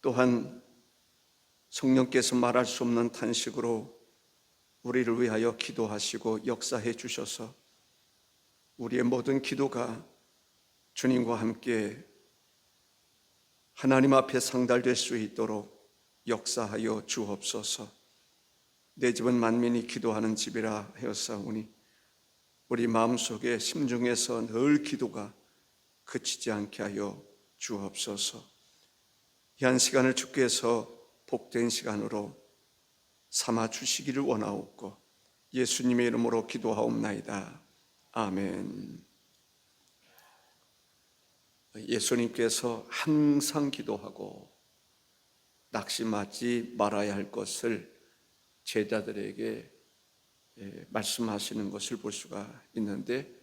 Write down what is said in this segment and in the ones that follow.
또한 성령께서 말할 수 없는 탄식으로 우리를 위하여 기도하시고 역사해 주셔서 우리의 모든 기도가 주님과 함께 하나님 앞에 상달될 수 있도록 역사하여 주옵소서. 내 집은 만민이 기도하는 집이라 하였사오니 우리 마음속에 심중에서 늘 기도가 그치지 않게 하여 주옵소서. 이 한 시간을 주께서 복된 시간으로 삼아 주시기를 원하옵고 예수님의 이름으로 기도하옵나이다. 아멘. 예수님께서 항상 기도하고 낙심하지 말아야 할 것을 제자들에게 말씀하시는 것을 볼 수가 있는데,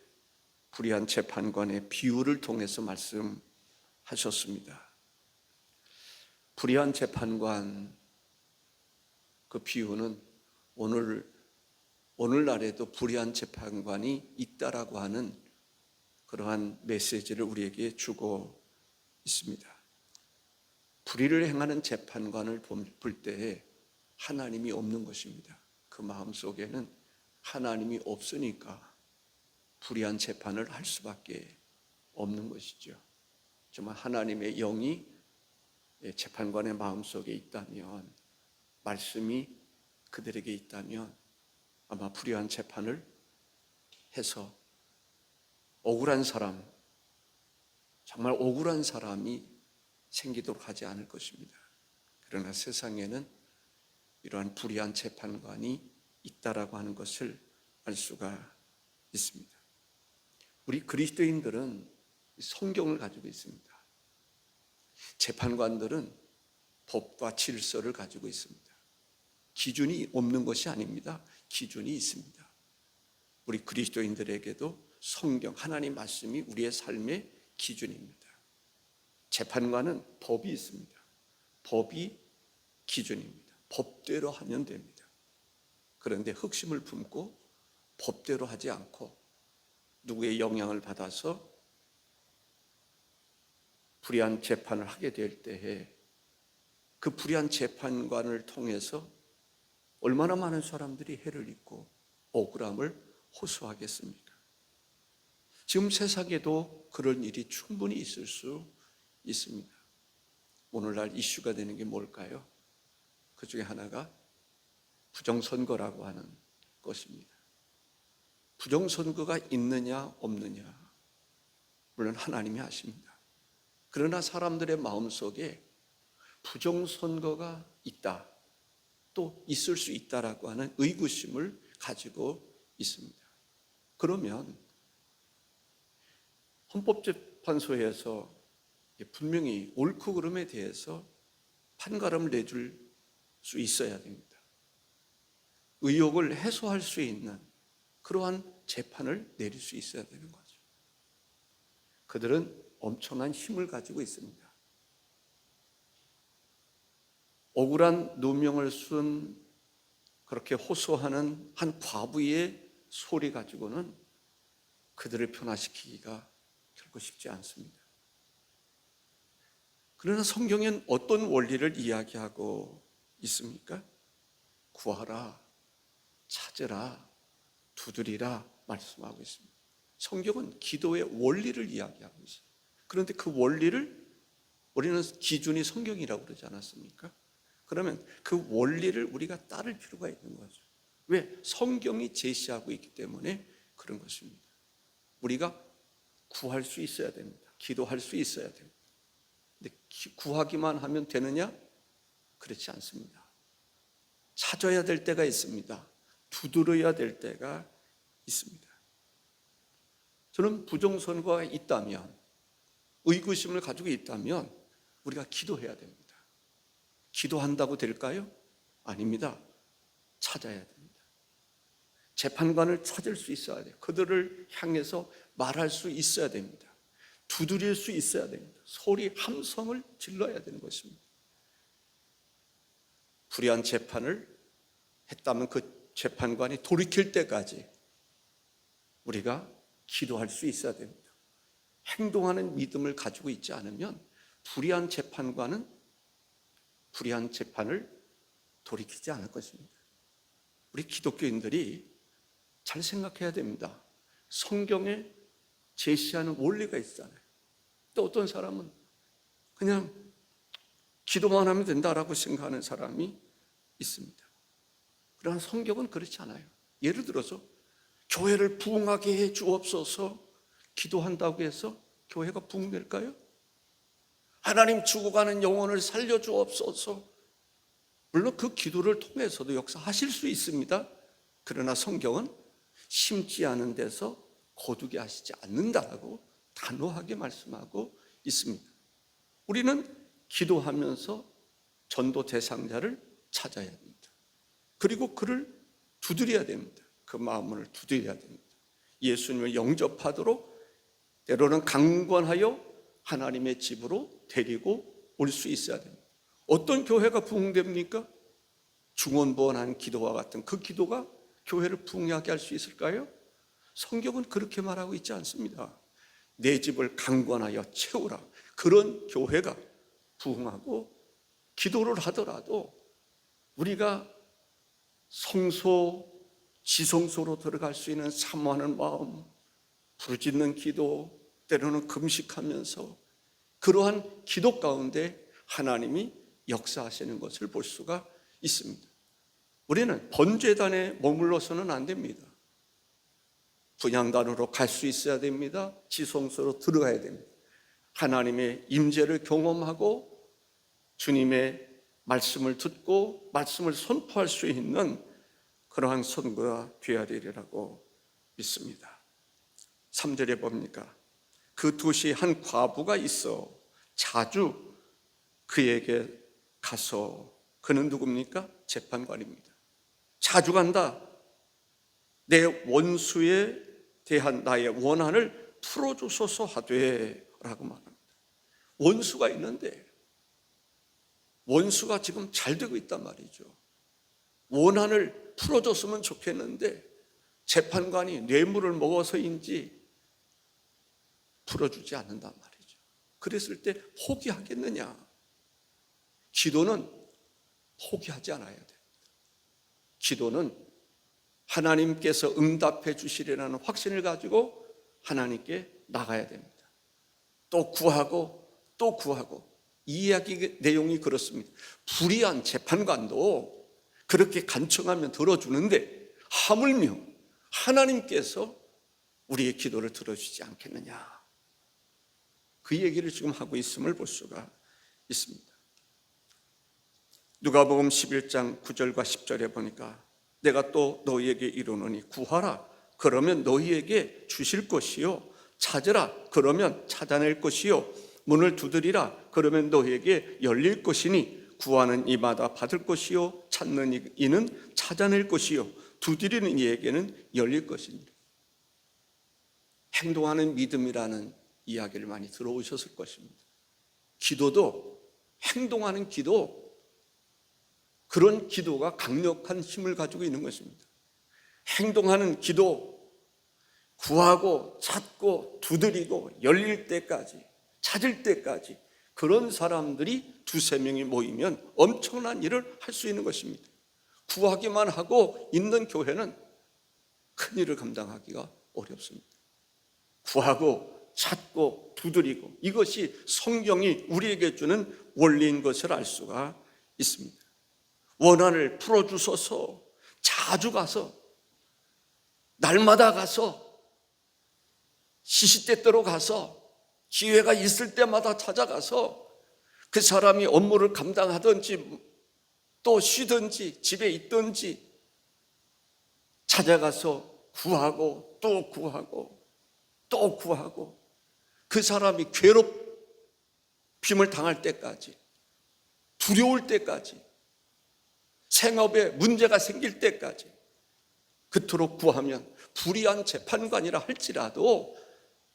불의한 재판관의 비유를 통해서 말씀하셨습니다. 불의한 재판관, 그 비유는 오늘날에도 불의한 재판관이 있다라고 하는 그러한 메시지를 우리에게 주고 있습니다. 불의를 행하는 재판관을 볼 때에 하나님이 없는 것입니다. 그 마음속에는 하나님이 없으니까 불의한 재판을 할 수밖에 없는 것이죠. 정말 하나님의 영이 재판관의 마음속에 있다면, 말씀이 그들에게 있다면 아마 불의한 재판을 해서 억울한 사람, 정말 억울한 사람이 생기도록 하지 않을 것입니다. 그러나 세상에는 이러한 불의한 재판관이 있다라고 하는 것을 알 수가 있습니다. 우리 그리스도인들은 성경을 가지고 있습니다. 재판관들은 법과 질서를 가지고 있습니다. 기준이 없는 것이 아닙니다. 기준이 있습니다. 우리 그리스도인들에게도 성경, 하나님 말씀이 우리의 삶의 기준입니다. 재판관은 법이 있습니다. 법이 기준입니다. 법대로 하면 됩니다. 그런데 흑심을 품고 법대로 하지 않고 누구의 영향을 받아서 불의한 재판을 하게 될 때에 그 불의한 재판관을 통해서 얼마나 많은 사람들이 해를 입고 억울함을 호소하겠습니까? 지금 세상에도 그런 일이 충분히 있을 수 있습니다. 오늘날 이슈가 되는 게 뭘까요? 그 중에 하나가 부정선거라고 하는 것입니다. 부정선거가 있느냐 없느냐, 물론 하나님이 아십니다. 그러나 사람들의 마음속에 부정선거가 있다, 또 있을 수 있다라고 하는 의구심을 가지고 있습니다. 그러면 헌법재판소에서 분명히 옳고 그름에 대해서 판가름을 내줄 수 있어야 됩니다. 의혹을 해소할 수 있는 그러한 재판을 내릴 수 있어야 되는 거죠. 그들은 엄청난 힘을 가지고 있습니다. 억울한 누명을 쓴 그렇게 호소하는 한 과부의 소리 가지고는 그들을 변화시키기가 결코 쉽지 않습니다. 그러나 성경엔 어떤 원리를 이야기하고 있습니까? 구하라, 찾으라, 두드리라 말씀하고 있습니다. 성경은 기도의 원리를 이야기하고 있어요. 그런데 그 원리를 우리는 기준이 성경이라고 그러지 않았습니까? 그러면 그 원리를 우리가 따를 필요가 있는 거죠. 왜? 성경이 제시하고 있기 때문에 그런 것입니다. 우리가 구할 수 있어야 됩니다. 기도할 수 있어야 됩니다. 근데 구하기만 하면 되느냐? 그렇지 않습니다. 찾아야 될 때가 있습니다. 두드려야 될 때가 있습니다. 저는 부정선거가 있다면, 의구심을 가지고 있다면 우리가 기도해야 됩니다. 기도한다고 될까요? 아닙니다. 찾아야 됩니다. 재판관을 찾을 수 있어야 돼요. 그들을 향해서 말할 수 있어야 됩니다. 두드릴 수 있어야 됩니다. 소리 함성을 질러야 되는 것입니다. 불의한 재판을 했다면 그 재판관이 돌이킬 때까지 우리가 기도할 수 있어야 됩니다. 행동하는 믿음을 가지고 있지 않으면 불의한 재판관은 불의한 재판을 돌이키지 않을 것입니다. 우리 기독교인들이 잘 생각해야 됩니다. 성경에 제시하는 원리가 있잖아요. 또 어떤 사람은 그냥 기도만 하면 된다라고 생각하는 사람이 있습니다. 그러나 성경은 그렇지 않아요. 예를 들어서 교회를 부흥하게 해 주옵소서 기도한다고 해서 교회가 부흥될까요? 하나님 죽어가는 영혼을 살려 주옵소서, 물론 그 기도를 통해서도 역사하실 수 있습니다. 그러나 성경은 심지 않은 데서 거두게 하시지 않는다라고 단호하게 말씀하고 있습니다. 우리는 기도하면서 전도 대상자를 찾아야 됩니다. 그리고 그를 두드려야 됩니다. 그 마음을 두드려야 됩니다. 예수님을 영접하도록 때로는 강권하여 하나님의 집으로 데리고 올 수 있어야 됩니다. 어떤 교회가 부흥됩니까? 중언부언한 기도와 같은 그 기도가 교회를 부흥하게 할 수 있을까요? 성경은 그렇게 말하고 있지 않습니다. 내 집을 강권하여 채우라. 그런 교회가 부흥하고, 기도를 하더라도 우리가 성소, 지성소로 들어갈 수 있는 사모하는 마음, 부르짖는 기도, 때로는 금식하면서 그러한 기도 가운데 하나님이 역사하시는 것을 볼 수가 있습니다. 우리는 번제단에 머물러서는 안 됩니다. 분향단으로 갈 수 있어야 됩니다. 지성소로 들어가야 됩니다. 하나님의 임재를 경험하고 주님의 말씀을 듣고 말씀을 선포할 수 있는 그러한 선거가 되어야 되리라고 믿습니다. 3절에 봅니까? 그 도시에 한 과부가 있어 자주 그에게 가서, 그는 누굽니까? 재판관입니다. 자주 간다. 내 원수에 대한 나의 원한을 풀어주소서 하되 라고 말합니다. 원수가 있는데 원수가 지금 잘 되고 있단 말이죠. 원한을 풀어줬으면 좋겠는데 재판관이 뇌물을 먹어서인지 풀어주지 않는단 말이죠. 그랬을 때 포기하겠느냐? 기도는 포기하지 않아야 됩니다. 기도는 하나님께서 응답해 주시리라는 확신을 가지고 하나님께 나가야 됩니다. 또 구하고 또 구하고. 이 이야기 내용이 그렇습니다. 불의한 재판관도 그렇게 간청하면 들어주는데 하물며 하나님께서 우리의 기도를 들어주지 않겠느냐, 그 얘기를 지금 하고 있음을 볼 수가 있습니다. 누가복음 11장 9절과 10절에 보니까 내가 또 너희에게 이르노니 구하라 그러면 너희에게 주실 것이요, 찾으라 그러면 찾아낼 것이요, 문을 두드리라 그러면 너희에게 열릴 것이니 구하는 이마다 받을 것이요, 찾는 이는 찾아낼 것이요, 두드리는 이에게는 열릴 것이니. 행동하는 믿음이라는 이야기를 많이 들어오셨을 것입니다. 기도도 행동하는 기도, 그런 기도가 강력한 힘을 가지고 있는 것입니다. 행동하는 기도, 구하고 찾고 두드리고 열릴 때까지, 찾을 때까지 그런 사람들이 두세 명이 모이면 엄청난 일을 할 수 있는 것입니다. 구하기만 하고 있는 교회는 큰 일을 감당하기가 어렵습니다. 구하고 찾고 두드리고, 이것이 성경이 우리에게 주는 원리인 것을 알 수가 있습니다. 원한을 풀어주소서, 자주 가서, 날마다 가서, 시시때때로 가서, 기회가 있을 때마다 찾아가서 그 사람이 업무를 감당하든지 또 쉬든지 집에 있든지 찾아가서 구하고 또 구하고 또 구하고, 그 사람이 괴롭힘을 당할 때까지, 두려울 때까지, 생업에 문제가 생길 때까지 그토록 구하면 불의한 재판관이라 할지라도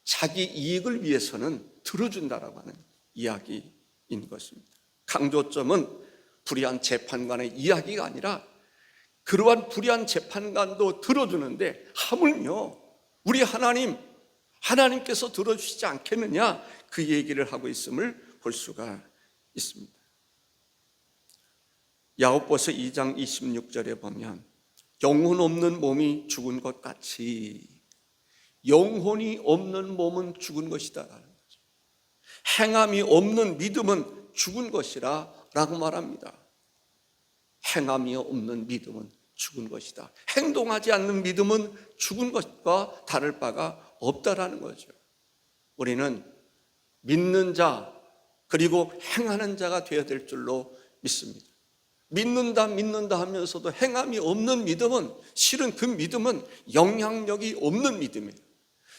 자기 이익을 위해서는 들어준다라고 하는 이야기인 것입니다. 강조점은 불의한 재판관의 이야기가 아니라 그러한 불의한 재판관도 들어주는데 하물며 우리 하나님께서 들어주시지 않겠느냐, 그 얘기를 하고 있음을 볼 수가 있습니다. 야고보서 2장 26절에 보면 영혼 없는 몸이 죽은 것 같이 영혼이 없는 몸은 죽은 것이다 라는 거죠. 행함이 없는 믿음은 죽은 것이라 라고 말합니다. 행함이 없는 믿음은 죽은 것이다. 행동하지 않는 믿음은 죽은 것과 다를 바가 없다라는 거죠. 우리는 믿는 자 그리고 행하는 자가 되어야 될 줄로 믿습니다. 믿는다 하면서도 행함이 없는 믿음은 실은 그 믿음은 영향력이 없는 믿음이에요.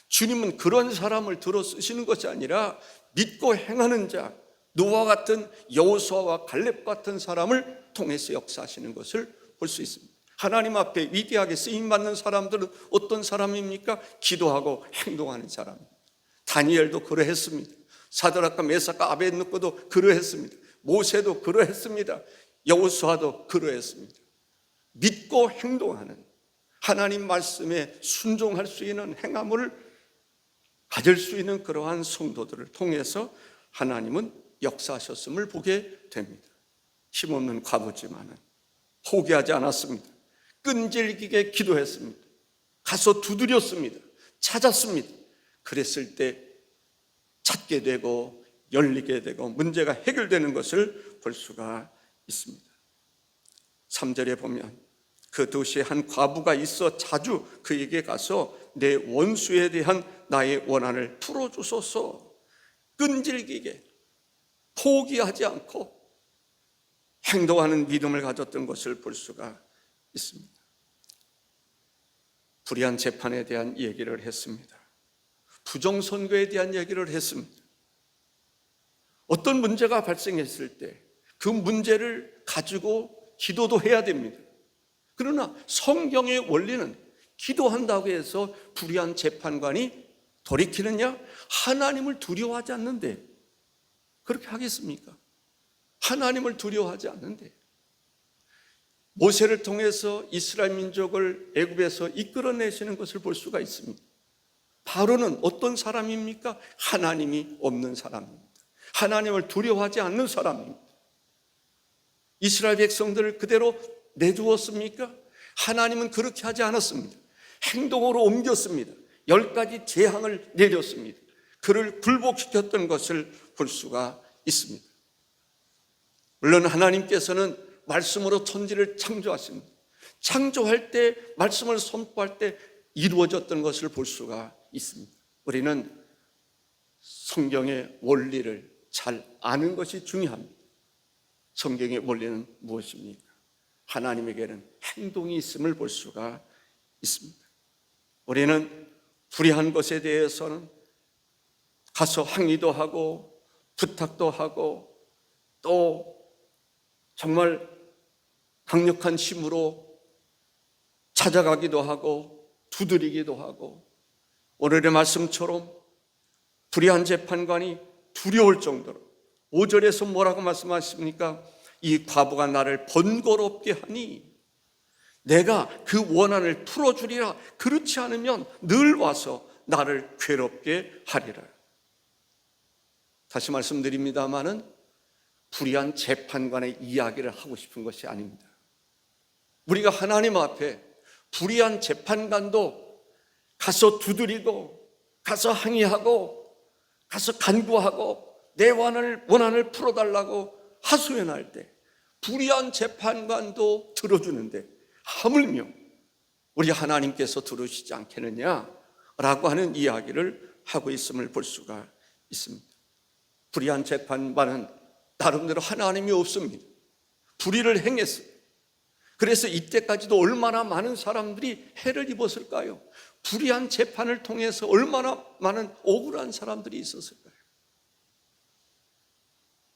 주님은 그런 사람을 들어 쓰시는 것이 아니라 믿고 행하는 자, 노아 같은 여호수아와 갈렙 같은 사람을 통해서 역사하시는 것을 볼 수 있습니다. 하나님 앞에 위대하게 쓰임받는 사람들은 어떤 사람입니까? 기도하고 행동하는 사람입니다. 다니엘도 그러했습니다. 사드락과 메삭과 아벳느고도 그러했습니다. 모세도 그러했습니다. 여호수아도 그러했습니다. 믿고 행동하는, 하나님 말씀에 순종할 수 있는 행함을 가질 수 있는 그러한 성도들을 통해서 하나님은 역사하셨음을 보게 됩니다. 힘없는 과부지만은 포기하지 않았습니다. 끈질기게 기도했습니다. 가서 두드렸습니다. 찾았습니다. 그랬을 때 찾게 되고 열리게 되고 문제가 해결되는 것을 볼 수가 있습니다. 3절에 보면 그 도시에 한 과부가 있어 자주 그에게 가서 내 원수에 대한 나의 원한을 풀어주소서. 끈질기게 포기하지 않고 행동하는 믿음을 가졌던 것을 볼 수가 있습니다. 불의한 재판에 대한 얘기를 했습니다. 부정선거에 대한 얘기를 했습니다. 어떤 문제가 발생했을 때 그 문제를 가지고 기도도 해야 됩니다. 그러나 성경의 원리는 기도한다고 해서 불의한 재판관이 돌이키느냐? 하나님을 두려워하지 않는데 그렇게 하겠습니까? 하나님을 두려워하지 않는데 모세를 통해서 이스라엘 민족을 애굽에서 이끌어내시는 것을 볼 수가 있습니다. 바로는 어떤 사람입니까? 하나님이 없는 사람입니다. 하나님을 두려워하지 않는 사람입니다. 이스라엘 백성들을 그대로 내두었습니까? 하나님은 그렇게 하지 않았습니다. 행동으로 옮겼습니다. 10가지 재앙을 내렸습니다. 그를 굴복시켰던 것을 볼 수가 있습니다. 물론 하나님께서는 말씀으로 천지를 창조하십니다. 창조할 때 말씀을 선포할 때 이루어졌던 것을 볼 수가 있습니다. 우리는 성경의 원리를 잘 아는 것이 중요합니다. 성경의 원리는 무엇입니까? 하나님에게는 행동이 있음을 볼 수가 있습니다. 우리는 불의한 것에 대해서는 가서 항의도 하고 부탁도 하고 또 정말 강력한 힘으로 찾아가기도 하고 두드리기도 하고 오늘의 말씀처럼 불의한 재판관이 두려울 정도로 5절에서 뭐라고 말씀하십니까? 이 과부가 나를 번거롭게 하니 내가 그 원한을 풀어주리라. 그렇지 않으면 늘 와서 나를 괴롭게 하리라. 다시 말씀드립니다마는 불의한 재판관의 이야기를 하고 싶은 것이 아닙니다. 우리가 하나님 앞에 불의한 재판관도 가서 두드리고 가서 항의하고 가서 간구하고 내 원한을 풀어달라고 하소연할 때 불의한 재판관도 들어주는데 하물며 우리 하나님께서 들으시지 않겠느냐라고 하는 이야기를 하고 있음을 볼 수가 있습니다. 불의한 재판관은 나름대로 하나님이 없습니다. 불의를 행했어요. 그래서 이때까지도 얼마나 많은 사람들이 해를 입었을까요? 불의한 재판을 통해서 얼마나 많은 억울한 사람들이 있었을까요?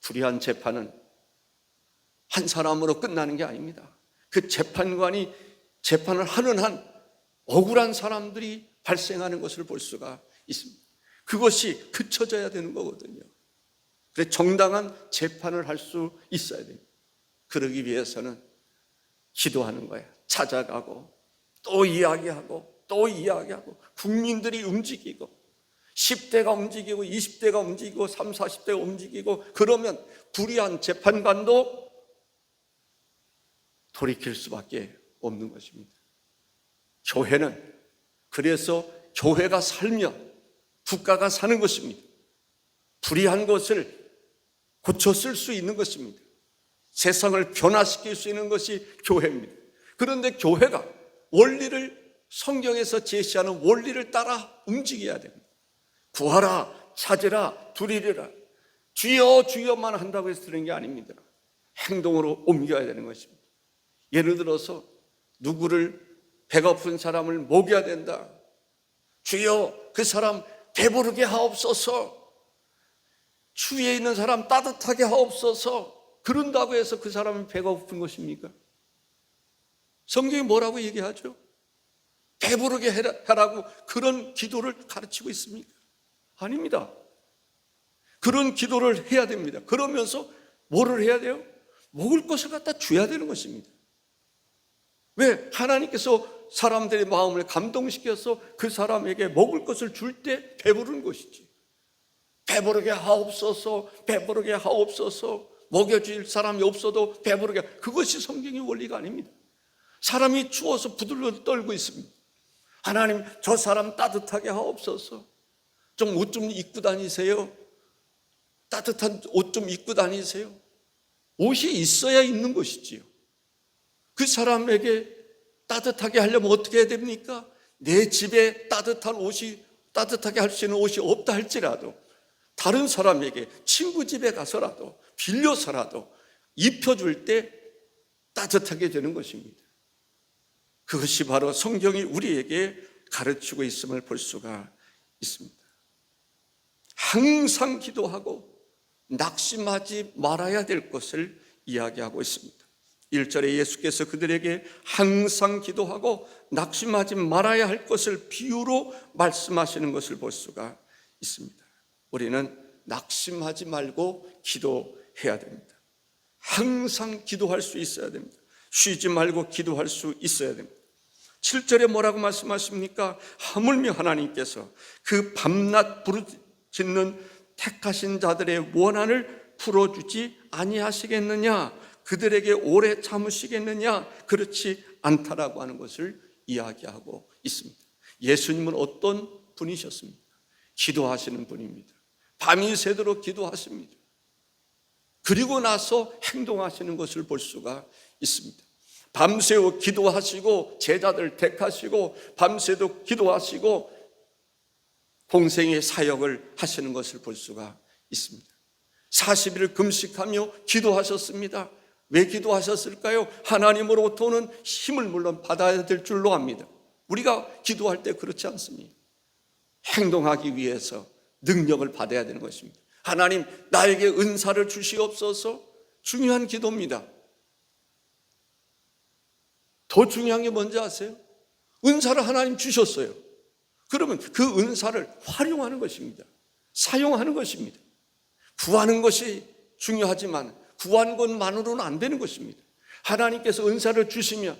불의한 재판은 한 사람으로 끝나는 게 아닙니다. 그 재판관이 재판을 하는 한 억울한 사람들이 발생하는 것을 볼 수가 있습니다. 그것이 그쳐져야 되는 거거든요. 그래서 정당한 재판을 할 수 있어야 됩니다. 그러기 위해서는 기도하는 거예요. 찾아가고 또 이야기하고 또 이야기하고 국민들이 움직이고 10대가 움직이고 20대가 움직이고 30, 40대가 움직이고 그러면 불의한 재판관도 돌이킬 수밖에 없는 것입니다. 교회는 그래서 교회가 살면 국가가 사는 것입니다. 불의한 것을 고쳐 쓸 수 있는 것입니다. 세상을 변화시킬 수 있는 것이 교회입니다. 그런데 교회가 원리를, 성경에서 제시하는 원리를 따라 움직여야 됩니다. 구하라, 찾으라, 두리리라. 주여 주여만 한다고 해서 되는 게 아닙니다. 행동으로 옮겨야 되는 것입니다. 예를 들어서 누구를, 배고픈 사람을 먹여야 된다. 주여 그 사람 배부르게 하옵소서. 주위에 있는 사람 따뜻하게 하옵소서. 그런다고 해서 그 사람이 배가 고픈 것입니까? 성경이 뭐라고 얘기하죠? 배부르게 하라고 그런 기도를 가르치고 있습니까? 아닙니다. 그런 기도를 해야 됩니다. 그러면서 뭐를 해야 돼요? 먹을 것을 갖다 줘야 되는 것입니다. 왜? 하나님께서 사람들의 마음을 감동시켜서 그 사람에게 먹을 것을 줄 때 배부른 것이지. 배부르게 하옵소서, 배부르게 하옵소서. 먹여줄 사람이 없어도 배부르게, 그것이 성경의 원리가 아닙니다. 사람이 추워서 부들부들 떨고 있습니다. 하나님, 저 사람 따뜻하게 하옵소서. 좀 옷 좀 입고 다니세요. 따뜻한 옷 좀 입고 다니세요. 옷이 있어야 있는 것이지요. 그 사람에게 따뜻하게 하려면 어떻게 해야 됩니까? 내 집에 따뜻하게 할 수 있는 옷이 없다 할지라도 다른 사람에게, 친구 집에 가서라도 빌려서라도 입혀줄 때 따뜻하게 되는 것입니다. 그것이 바로 성경이 우리에게 가르치고 있음을 볼 수가 있습니다. 항상 기도하고 낙심하지 말아야 될 것을 이야기하고 있습니다. 1절에 예수께서 그들에게 항상 기도하고 낙심하지 말아야 할 것을 비유로 말씀하시는 것을 볼 수가 있습니다. 우리는 낙심하지 말고 기도해야 됩니다. 항상 기도할 수 있어야 됩니다. 쉬지 말고 기도할 수 있어야 됩니다. 7절에 뭐라고 말씀하십니까? 하물며 하나님께서 그 밤낮 부르짖는 택하신 자들의 원한을 풀어주지 아니하시겠느냐? 그들에게 오래 참으시겠느냐? 그렇지 않다라고 하는 것을 이야기하고 있습니다. 예수님은 어떤 분이셨습니까? 기도하시는 분입니다. 밤이 새도록 기도하십니다. 그리고 나서 행동하시는 것을 볼 수가 있습니다. 밤새워 기도하시고 제자들 택하시고 밤새도 기도하시고 공생의 사역을 하시는 것을 볼 수가 있습니다. 40일 금식하며 기도하셨습니다. 왜 기도하셨을까요? 하나님으로부터는 힘을 물론 받아야 될 줄로 압니다. 우리가 기도할 때 그렇지 않습니다. 행동하기 위해서 능력을 받아야 되는 것입니다. 하나님, 나에게 은사를 주시옵소서. 중요한 기도입니다. 더 중요한 게 뭔지 아세요? 은사를 하나님 주셨어요. 그러면 그 은사를 활용하는 것입니다. 사용하는 것입니다. 구하는 것이 중요하지만 구한 것만으로는 안 되는 것입니다. 하나님께서 은사를 주시면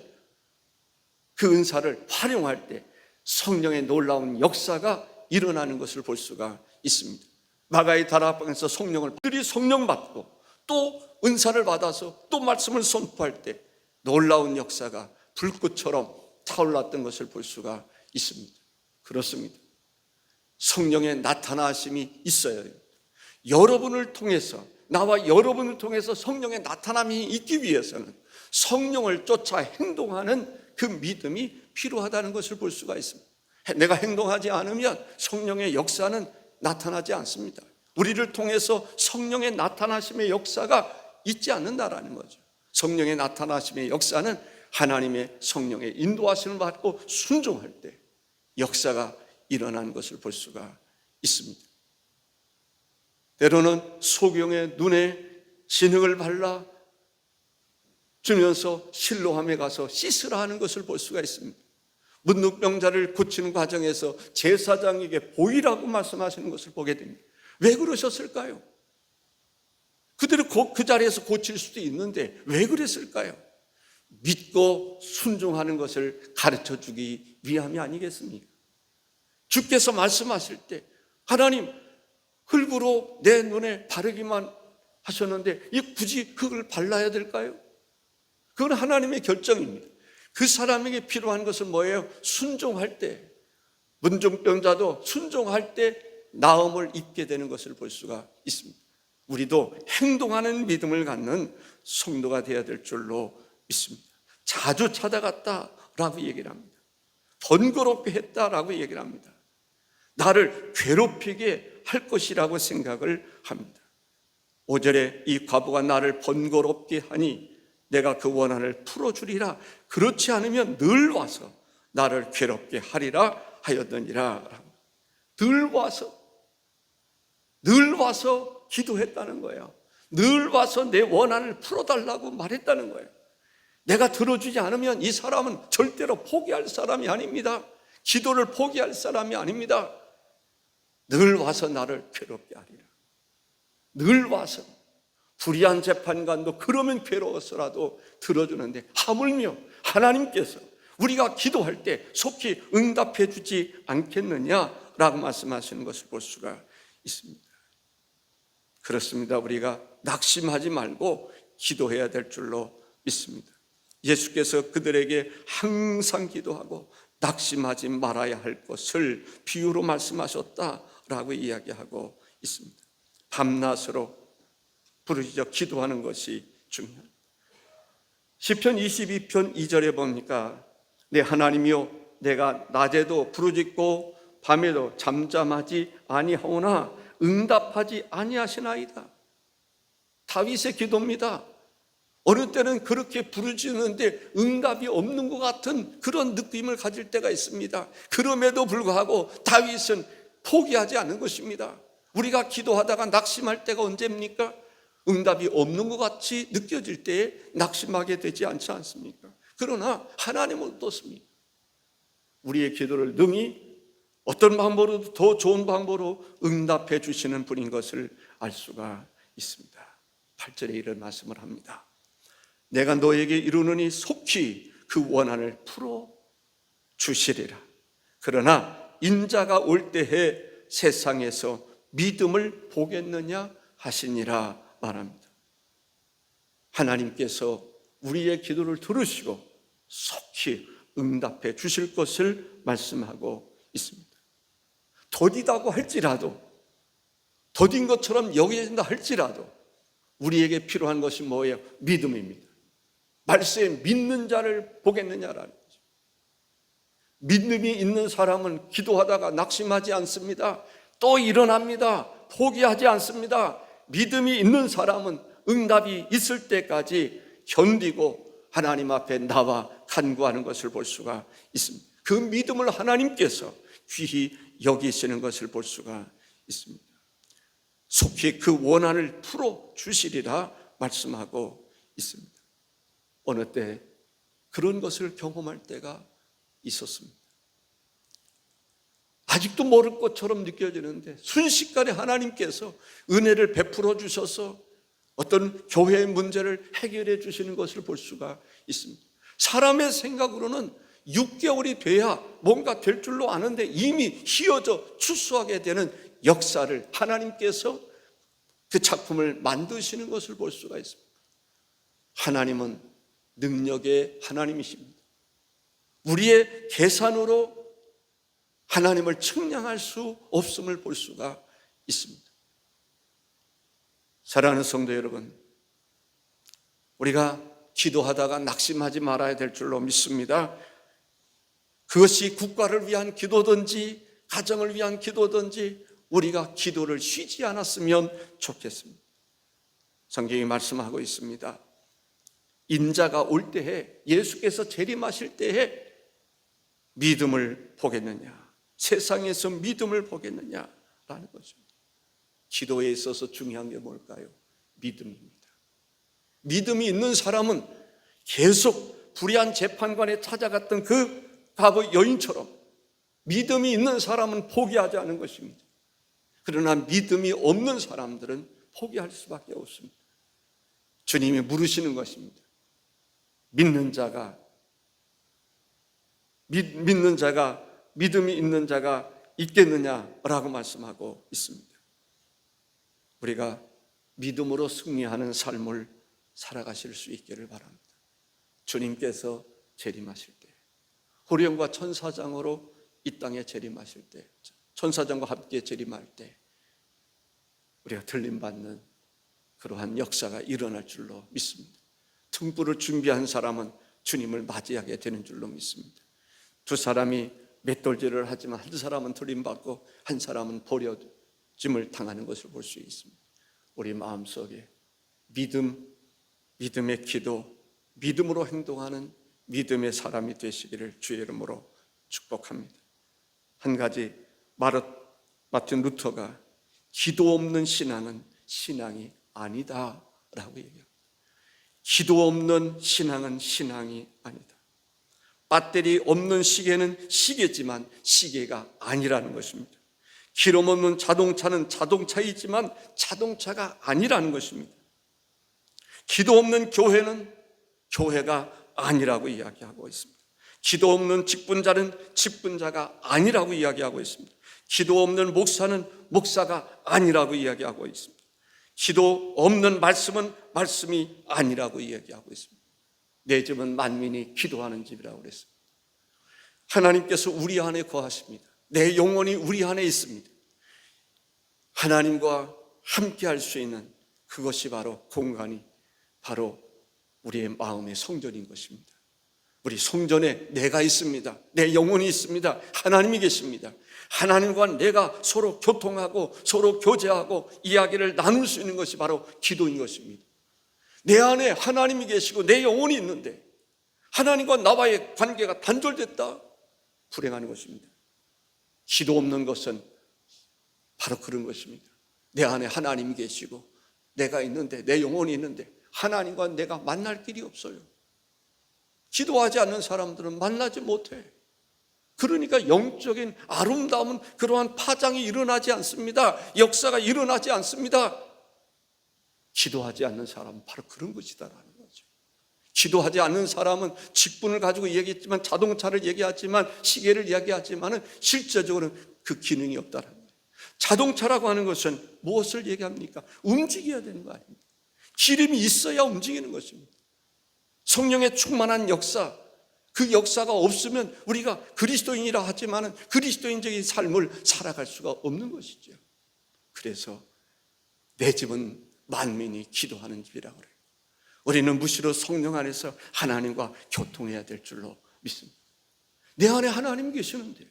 그 은사를 활용할 때 성령의 놀라운 역사가 일어나는 것을 볼 수가 있습니다. 마가의 다락방에서 그들이 성령 받고 또 은사를 받아서 또 말씀을 선포할 때 놀라운 역사가 불꽃처럼 타올랐던 것을 볼 수가 있습니다. 그렇습니다. 성령의 나타나심이 있어야 돼요. 여러분을 통해서, 나와 여러분을 통해서 성령의 나타남이 있기 위해서는 성령을 쫓아 행동하는 그 믿음이 필요하다는 것을 볼 수가 있습니다. 내가 행동하지 않으면 성령의 역사는 나타나지 않습니다. 우리를 통해서 성령의 나타나심의 역사가 있지 않는다라는 거죠. 성령의 나타나심의 역사는 하나님의 성령의 인도하심을 받고 순종할 때 역사가 일어나는 것을 볼 수가 있습니다. 때로는 소경의 눈에 진흙을 발라 주면서 실로함에 가서 씻으라 하는 것을 볼 수가 있습니다. 문둥병자를 고치는 과정에서 제사장에게 보이라고 말씀하시는 것을 보게 됩니다. 왜 그러셨을까요? 그들은 그 자리에서 고칠 수도 있는데 왜 그랬을까요? 믿고 순종하는 것을 가르쳐 주기 위함이 아니겠습니까? 주께서 말씀하실 때 하나님, 흙으로 내 눈에 바르기만 하셨는데 굳이 흙을 발라야 될까요? 그건 하나님의 결정입니다. 그 사람에게 필요한 것은 뭐예요? 순종할 때, 문둥병자도 순종할 때 나음을 입게 되는 것을 볼 수가 있습니다. 우리도 행동하는 믿음을 갖는 성도가 되어야 될 줄로 믿습니다. 자주 찾아갔다라고 얘기를 합니다. 번거롭게 했다라고 얘기를 합니다. 나를 괴롭히게 할 것이라고 생각을 합니다. 5절에 이 과부가 나를 번거롭게 하니 내가 그 원한을 풀어주리라. 그렇지 않으면 늘 와서 나를 괴롭게 하리라 하였더니라. 늘 와서 기도했다는 거예요. 늘 와서 내 원한을 풀어달라고 말했다는 거예요. 내가 들어주지 않으면 이 사람은 절대로 포기할 사람이 아닙니다. 기도를 포기할 사람이 아닙니다. 늘 와서 나를 괴롭게 하리라. 늘 와서. 불의한 재판관도 그러면 괴로워서라도 들어주는데 하물며 하나님께서 우리가 기도할 때 속히 응답해 주지 않겠느냐라고 말씀하시는 것을 볼 수가 있습니다. 그렇습니다. 우리가 낙심하지 말고 기도해야 될 줄로 믿습니다. 예수께서 그들에게 항상 기도하고 낙심하지 말아야 할 것을 비유로 말씀하셨다라고 이야기하고 있습니다. 밤낮으로 부르짖어 기도하는 것이 중요합니다. 시편 22편 2절에 보니까 내 하나님이여 내가 낮에도 부르짖고 밤에도 잠잠하지 아니하오나 응답하지 아니하시나이다. 다윗의 기도입니다. 어느 때는 그렇게 부르짖는데 응답이 없는 것 같은 그런 느낌을 가질 때가 있습니다. 그럼에도 불구하고 다윗은 포기하지 않은 것입니다. 우리가 기도하다가 낙심할 때가 언제입니까? 응답이 없는 것 같이 느껴질 때에 낙심하게 되지 않지 않습니까? 그러나 하나님은 어떻습니까? 우리의 기도를 능히 어떤 방법으로도 더 좋은 방법으로 응답해 주시는 분인 것을 알 수가 있습니다. 8절에 이런 말씀을 합니다. 내가 너에게 이루느니 속히 그 원한을 풀어 주시리라. 그러나 인자가 올 때에 세상에서 믿음을 보겠느냐 하시니라 말합니다. 하나님께서 우리의 기도를 들으시고 속히 응답해 주실 것을 말씀하고 있습니다. 더디다고 할지라도, 더딘 것처럼 여겨진다 할지라도 우리에게 필요한 것이 뭐예요? 믿음입니다. 말세에 믿는 자를 보겠느냐라는 거죠. 믿음이 있는 사람은 기도하다가 낙심하지 않습니다. 또 일어납니다. 포기하지 않습니다. 믿음이 있는 사람은 응답이 있을 때까지 견디고 하나님 앞에 나와 간구하는 것을 볼 수가 있습니다. 그 믿음을 하나님께서 귀히 여기시는 것을 볼 수가 있습니다. 속히 그 원한을 풀어 주시리라 말씀하고 있습니다. 어느 때 그런 것을 경험할 때가 있었습니다. 아직도 모를 것처럼 느껴지는데 순식간에 하나님께서 은혜를 베풀어 주셔서 어떤 교회의 문제를 해결해 주시는 것을 볼 수가 있습니다. 사람의 생각으로는 6개월이 돼야 뭔가 될 줄로 아는데 이미 휘어져 추수하게 되는 역사를 하나님께서 그 작품을 만드시는 것을 볼 수가 있습니다. 하나님은 능력의 하나님이십니다. 우리의 계산으로 하나님을 측량할 수 없음을 볼 수가 있습니다. 사랑하는 성도 여러분, 우리가 기도하다가 낙심하지 말아야 될 줄로 믿습니다. 그것이 국가를 위한 기도든지 가정을 위한 기도든지 우리가 기도를 쉬지 않았으면 좋겠습니다. 성경이 말씀하고 있습니다. 인자가 올 때에, 예수께서 재림하실 때에 믿음을 보겠느냐, 세상에서 믿음을 보겠느냐라는 거죠. 기도에 있어서 중요한 게 뭘까요? 믿음입니다. 믿음이 있는 사람은 계속 불의한 재판관에 찾아갔던 그 과거 여인처럼 믿음이 있는 사람은 포기하지 않은 것입니다. 그러나 믿음이 없는 사람들은 포기할 수밖에 없습니다. 주님이 물으시는 것입니다. 믿는 자가 믿음이 있는 자가 있겠느냐라고 말씀하고 있습니다. 우리가 믿음으로 승리하는 삶을 살아가실 수 있기를 바랍니다. 주님께서 재림하실 때, 호령과 천사장으로 이 땅에 재림하실 때, 천사장과 함께 재림할 때 우리가 들림받는 그러한 역사가 일어날 줄로 믿습니다. 등불을 준비한 사람은 주님을 맞이하게 되는 줄로 믿습니다. 두 사람이 맷돌질을 하지만 한 사람은 들림받고 한 사람은 버려짐을 당하는 것을 볼 수 있습니다. 우리 마음속에 믿음의 기도, 믿음으로 행동하는 믿음의 사람이 되시기를 주의 이름으로 축복합니다. 한 가지 마틴 루터가 기도 없는 신앙은 신앙이 아니다라고 얘기합니다. 기도 없는 신앙은 신앙이 아니다. 배터리 없는 시계는 시계지만 시계가 아니라는 것입니다. 기름 없는 자동차는 자동차이지만 자동차가 아니라는 것입니다. 기도 없는 교회는 교회가 아니라고 이야기하고 있습니다. 기도 없는 직분자는 직분자가 아니라고 이야기하고 있습니다. 기도 없는 목사는 목사가 아니라고 이야기하고 있습니다. 기도 없는 말씀은 말씀이 아니라고 이야기하고 있습니다. 내 집은 만민이 기도하는 집이라고 그랬습니다. 하나님께서 우리 안에 거하십니다. 내 영혼이 우리 안에 있습니다. 하나님과 함께 할 수 있는 그것이 바로 공간이 바로 우리의 마음의 성전인 것입니다. 우리 성전에 내가 있습니다. 내 영혼이 있습니다. 하나님이 계십니다. 하나님과 내가 서로 교통하고 서로 교제하고 이야기를 나눌 수 있는 것이 바로 기도인 것입니다. 내 안에 하나님이 계시고 내 영혼이 있는데 하나님과 나와의 관계가 단절됐다? 불행한 것입니다. 기도 없는 것은 바로 그런 것입니다. 내 안에 하나님이 계시고 내가 있는데, 내 영혼이 있는데 하나님과 내가 만날 길이 없어요. 기도하지 않는 사람들은 만나지 못해. 그러니까 영적인 아름다움은 그러한 파장이 일어나지 않습니다. 역사가 일어나지 않습니다. 기도하지 않는 사람은 바로 그런 것이다라는 거죠. 기도하지 않는 사람은 직분을 가지고 얘기했지만, 자동차를 얘기하지만, 시계를 이야기하지만 실제적으로는 그 기능이 없다라는 거예요. 자동차라고 하는 것은 무엇을 얘기합니까? 움직여야 되는 거 아닙니까? 기름이 있어야 움직이는 것입니다. 성령의 충만한 역사, 그 역사가 없으면 우리가 그리스도인이라 하지만 그리스도인적인 삶을 살아갈 수가 없는 것이죠. 그래서 내 집은 만민이 기도하는 집이라고 그래요. 우리는 무시로 성령 안에서 하나님과 교통해야 될 줄로 믿습니다. 내 안에 하나님 계시는데,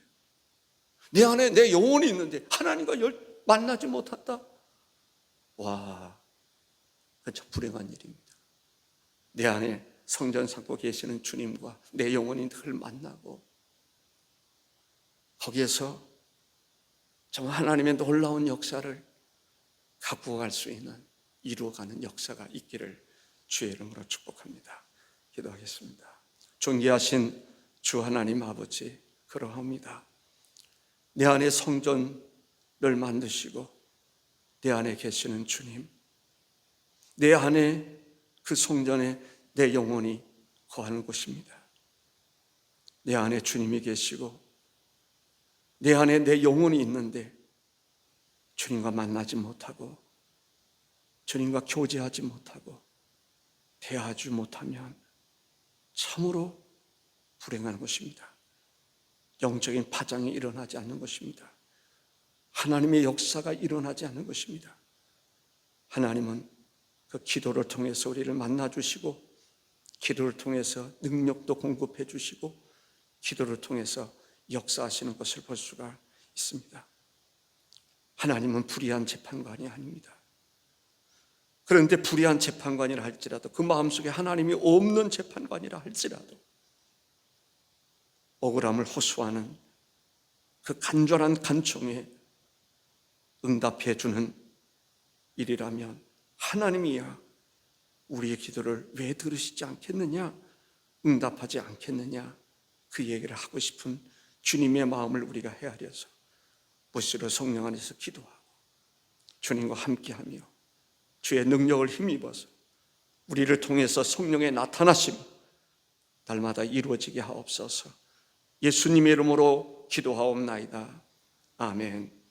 내 안에 내 영혼이 있는데 하나님과 만나지 못한다? 와, 그건 참 불행한 일입니다. 내 안에 성전 삼고 계시는 주님과 내 영혼이 늘 만나고 거기에서 정말 하나님의 놀라운 역사를 갖고 갈 수 있는, 이루어가는 역사가 있기를 주의 이름으로 축복합니다. 기도하겠습니다. 존귀하신 주 하나님 아버지, 그러합니다. 내 안에 성전을 만드시고 내 안에 계시는 주님, 내 안에 그 성전에 내 영혼이 거하는 곳입니다. 내 안에 주님이 계시고 내 안에 내 영혼이 있는데 주님과 만나지 못하고 주님과 교제하지 못하고 대하지 못하면 참으로 불행한 것입니다. 영적인 파장이 일어나지 않는 것입니다. 하나님의 역사가 일어나지 않는 것입니다. 하나님은 그 기도를 통해서 우리를 만나주시고, 기도를 통해서 능력도 공급해 주시고, 기도를 통해서 역사하시는 것을 볼 수가 있습니다. 하나님은 불의한 재판관이 아닙니다. 그런데 불의한 재판관이라 할지라도, 그 마음속에 하나님이 없는 재판관이라 할지라도 억울함을 호소하는 그 간절한 간청에 응답해 주는 일이라면 하나님이야 우리의 기도를 왜 들으시지 않겠느냐, 응답하지 않겠느냐, 그 얘기를 하고 싶은 주님의 마음을 우리가 헤아려서 무시로 성령 안에서 기도하고 주님과 함께하며 주의 능력을 힘입어서 우리를 통해서 성령의 나타나심 날마다 이루어지게 하옵소서. 예수님의 이름으로 기도하옵나이다. 아멘.